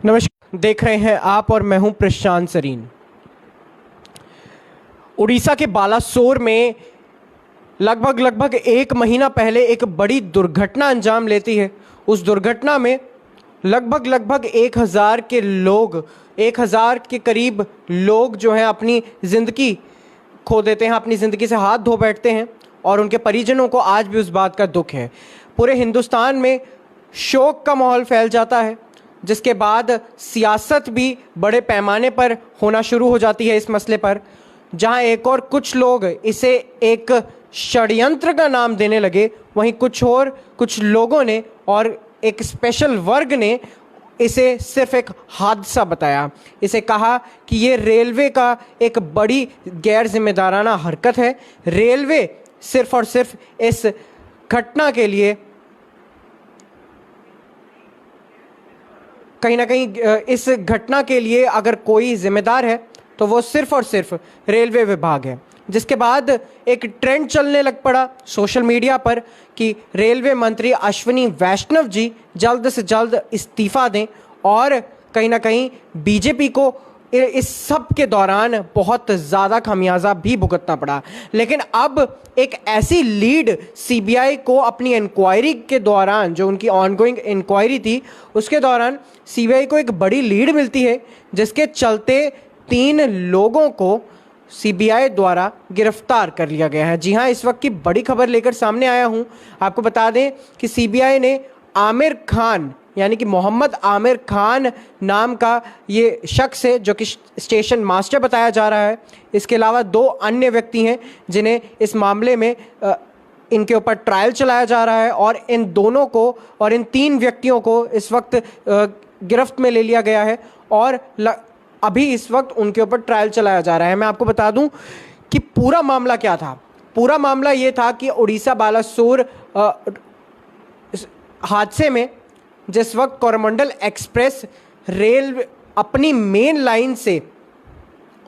नमस्कार, देख रहे हैं आप और मैं हूं प्रशांत सरीन। उड़ीसा के बालासोर में लगभग एक महीना पहले एक बड़ी दुर्घटना अंजाम लेती है। उस दुर्घटना में लगभग 1000 के लोग, 1000 के करीब लोग जो हैं अपनी ज़िंदगी खो देते हैं, अपनी ज़िंदगी से हाथ धो बैठते हैं और उनके परिजनों को आज भी उस बात का दुख है। पूरे हिंदुस्तान में शोक का माहौल फैल जाता है, जिसके बाद सियासत भी बड़े पैमाने पर होना शुरू हो जाती है इस मसले पर। जहां एक और कुछ लोग इसे एक षड्यंत्र का नाम देने लगे, वहीं कुछ लोगों ने और एक स्पेशल वर्ग ने इसे सिर्फ एक हादसा बताया। इसे कहा कि ये रेलवे का एक बड़ी गैर जिम्मेदाराना हरकत है। रेलवे सिर्फ और सिर्फ इस घटना के लिए कहीं ना कहीं, इस घटना के लिए अगर कोई जिम्मेदार है तो वो सिर्फ और सिर्फ रेलवे विभाग है। जिसके बाद एक ट्रेंड चलने लग पड़ा सोशल मीडिया पर कि रेलवे मंत्री अश्विनी वैष्णव जी जल्द से जल्द इस्तीफा दें, और कहीं ना कहीं बीजेपी को इस सब के दौरान बहुत ज़्यादा खमियाजा भी भुगतना पड़ा। लेकिन अब एक ऐसी लीड सीबीआई को अपनी इंक्वायरी के दौरान, जो उनकी ऑनगोइंग इंक्वायरी थी उसके दौरान सीबीआई को एक बड़ी लीड मिलती है, जिसके चलते 3 लोगों को सीबीआई द्वारा गिरफ्तार कर लिया गया है। जी हाँ, इस वक्त की बड़ी खबर लेकर सामने आया हूँ। आपको बता दें कि सीबीआई ने आमिर खान, यानी कि मोहम्मद आमिर खान नाम का ये शख्स है जो कि स्टेशन मास्टर बताया जा रहा है। इसके अलावा 2 अन्य व्यक्ति हैं जिन्हें इस मामले में इनके ऊपर ट्रायल चलाया जा रहा है, और इन दोनों को और इन 3 व्यक्तियों को इस वक्त गिरफ्त में ले लिया गया है और अभी इस वक्त उनके ऊपर ट्रायल चलाया जा रहा है। मैं आपको बता दूं कि पूरा मामला क्या था। पूरा मामला ये था कि उड़ीसा बालासोर हादसे में जिस वक्त कोरोमंडल एक्सप्रेस रेल अपनी मेन लाइन से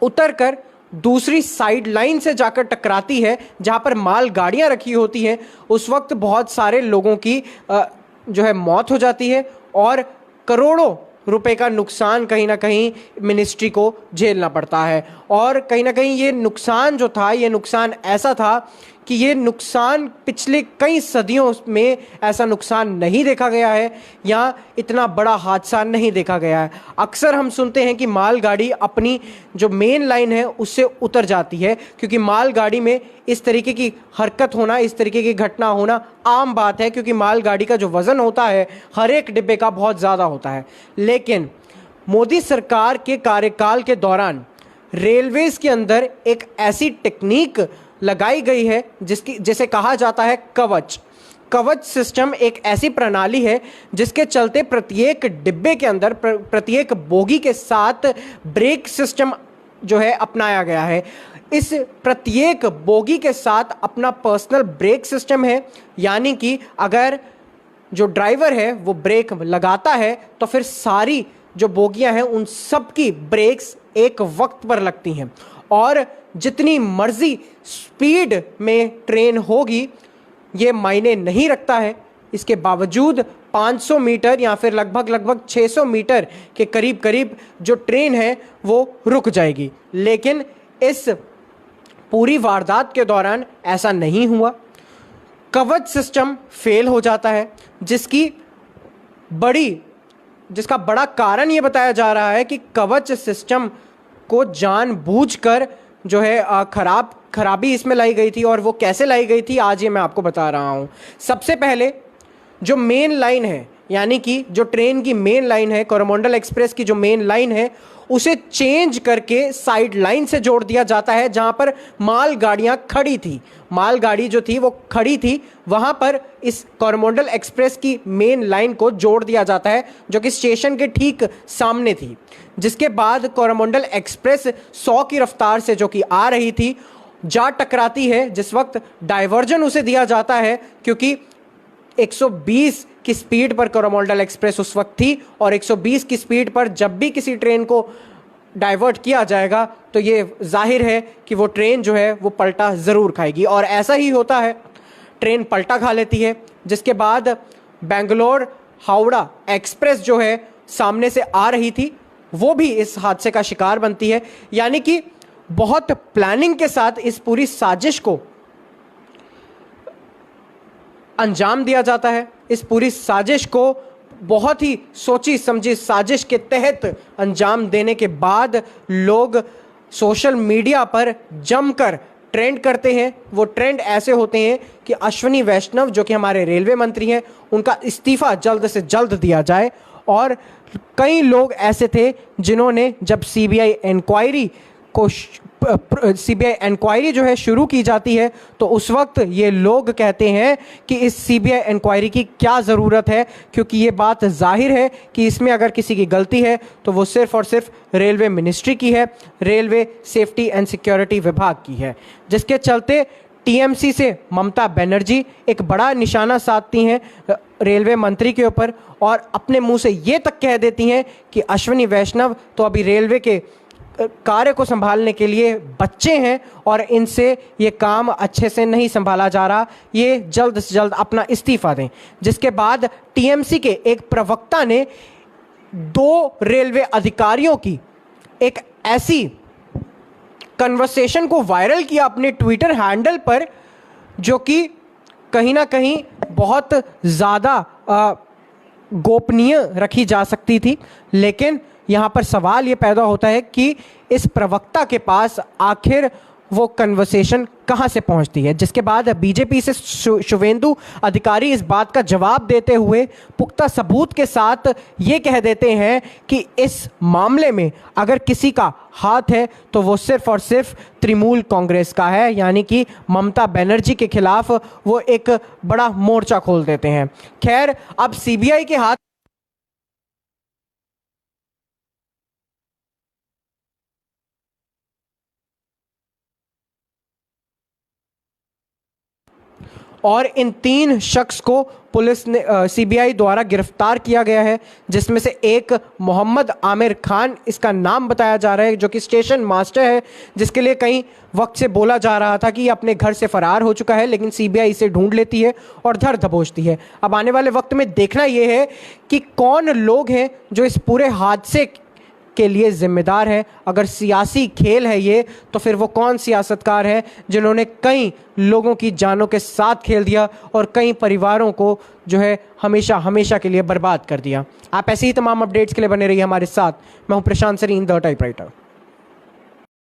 उतरकर दूसरी साइड लाइन से जाकर टकराती है, जहां पर माल गाड़ियां रखी होती हैं, उस वक्त बहुत सारे लोगों की जो है मौत हो जाती है और करोड़ों रुपए का नुकसान कहीं ना कहीं मिनिस्ट्री को झेलना पड़ता है। और कहीं ना कहीं ये नुकसान जो था, ये नुकसान ऐसा था कि ये नुकसान पिछले कई सदियों में ऐसा नुकसान नहीं देखा गया है, या इतना बड़ा हादसा नहीं देखा गया है। अक्सर हम सुनते हैं कि मालगाड़ी अपनी जो मेन लाइन है उससे उतर जाती है, क्योंकि मालगाड़ी में इस तरीके की हरकत होना, इस तरीके की घटना होना आम बात है, क्योंकि मालगाड़ी का जो वज़न होता है हर एक डिब्बे का बहुत ज़्यादा होता है। लेकिन मोदी सरकार के कार्यकाल के दौरान रेलवेज़ के अंदर एक ऐसी टेक्निक लगाई गई है जिसे कहा जाता है कवच सिस्टम। एक ऐसी प्रणाली है जिसके चलते प्रत्येक डिब्बे के अंदर, प्रत्येक बोगी के साथ ब्रेक सिस्टम जो है अपनाया गया है। इस प्रत्येक बोगी के साथ अपना पर्सनल ब्रेक सिस्टम है, यानी कि अगर जो ड्राइवर है वो ब्रेक लगाता है तो फिर सारी जो बोगियां हैं उन सब की ब्रेक्स एक वक्त पर लगती हैं, और जितनी मर्जी स्पीड में ट्रेन होगी ये मायने नहीं रखता है। इसके बावजूद 500 मीटर या फिर लगभग 600 मीटर के करीब जो ट्रेन है वो रुक जाएगी। लेकिन इस पूरी वारदात के दौरान ऐसा नहीं हुआ। कवच सिस्टम फेल हो जाता है, जिसका बड़ा कारण ये बताया जा रहा है कि कवच सिस्टम को जानबूझकर जो है खराबी इसमें लाई गई थी। और वो कैसे लाई गई थी आज ये मैं आपको बता रहा हूँ। सबसे पहले जो मेन लाइन है, यानी कि जो ट्रेन की मेन लाइन है, कोरोमंडल एक्सप्रेस की जो मेन लाइन है, उसे चेंज करके साइड लाइन से जोड़ दिया जाता है। जहां पर मालगाड़ियां खड़ी थी, मालगाड़ी जो थी वो खड़ी थी, वहां पर इस कोरोमंडल एक्सप्रेस की मेन लाइन को जोड़ दिया जाता है, जो कि स्टेशन के ठीक सामने थी। जिसके बाद कोरोमंडल एक्सप्रेस 100 की रफ्तार से जो कि आ रही थी जा टकराती है। जिस वक्त डायवर्जन उसे दिया जाता है, क्योंकि 120 की स्पीड पर कोरोमंडल एक्सप्रेस उस वक्त थी, और 120 की स्पीड पर जब भी किसी ट्रेन को डाइवर्ट किया जाएगा तो ये जाहिर है कि वो ट्रेन जो है वो पलटा ज़रूर खाएगी, और ऐसा ही होता है। ट्रेन पलटा खा लेती है, जिसके बाद बेंगलोर हावड़ा एक्सप्रेस जो है सामने से आ रही थी वो भी इस हादसे का शिकार बनती है। यानी कि बहुत प्लानिंग के साथ इस पूरी साजिश को अंजाम दिया जाता है। इस पूरी साजिश को बहुत ही सोची समझी साजिश के तहत अंजाम देने के बाद लोग सोशल मीडिया पर जमकर ट्रेंड करते हैं। वो ट्रेंड ऐसे होते हैं कि अश्विनी वैष्णव जो कि हमारे रेलवे मंत्री हैं, उनका इस्तीफा जल्द से जल्द दिया जाए। और कई लोग ऐसे थे जिन्होंने जब सीबीआई इंक्वायरी जो है शुरू की जाती है तो उस वक्त ये लोग कहते हैं कि इस सीबीआई इंक्वायरी की क्या ज़रूरत है, क्योंकि ये बात जाहिर है कि इसमें अगर किसी की गलती है तो वो सिर्फ और सिर्फ रेलवे मिनिस्ट्री की है, रेलवे सेफ्टी एंड सिक्योरिटी विभाग की है। जिसके चलते टीएमसी से ममता बनर्जी एक बड़ा निशाना साधती हैं रेलवे मंत्री के ऊपर और अपने मुंह से ये तक कह देती हैं कि अश्विनी वैष्णव तो अभी रेलवे के कार्य को संभालने के लिए बच्चे हैं और इनसे ये काम अच्छे से नहीं संभाला जा रहा, ये जल्द से जल्द अपना इस्तीफा दें। जिसके बाद टीएमसी के एक प्रवक्ता ने 2 रेलवे अधिकारियों की एक ऐसी कन्वर्सेशन को वायरल किया अपने ट्विटर हैंडल पर जो कि कहीं ना कहीं बहुत ज़्यादा गोपनीय रखी जा सकती थी। लेकिन यहाँ पर सवाल ये पैदा होता है कि इस प्रवक्ता के पास आखिर वो कन्वर्सेशन कहाँ से पहुँचती है। जिसके बाद बीजेपी से शुवेंदु अधिकारी इस बात का जवाब देते हुए पुख्ता सबूत के साथ ये कह देते हैं कि इस मामले में अगर किसी का हाथ है तो वो सिर्फ और सिर्फ तृणमूल कांग्रेस का है, यानी कि ममता बनर्जी के खिलाफ वो एक बड़ा मोर्चा खोल देते हैं। खैर, अब सीबीआई के हाथ और इन 3 शख्स को पुलिस ने सीबीआई द्वारा गिरफ्तार किया गया है, जिसमें से एक मोहम्मद आमिर खान इसका नाम बताया जा रहा है जो कि स्टेशन मास्टर है, जिसके लिए कई वक्त से बोला जा रहा था कि ये अपने घर से फरार हो चुका है, लेकिन सीबीआई इसे ढूंढ लेती है और धर दबोचती है। अब आने वाले वक्त में देखना ये है कि कौन लोग हैं जो इस पूरे हादसे के लिए जिम्मेदार है। अगर सियासी खेल है ये, तो फिर वो कौन सियासतकार है जिन्होंने कई लोगों की जानों के साथ खेल दिया और कई परिवारों को जो है हमेशा हमेशा के लिए बर्बाद कर दिया। आप ऐसे ही तमाम अपडेट्स के लिए बने रहिए हमारे साथ। मैं हूं प्रशांत सरीन, द टाइपराइटर।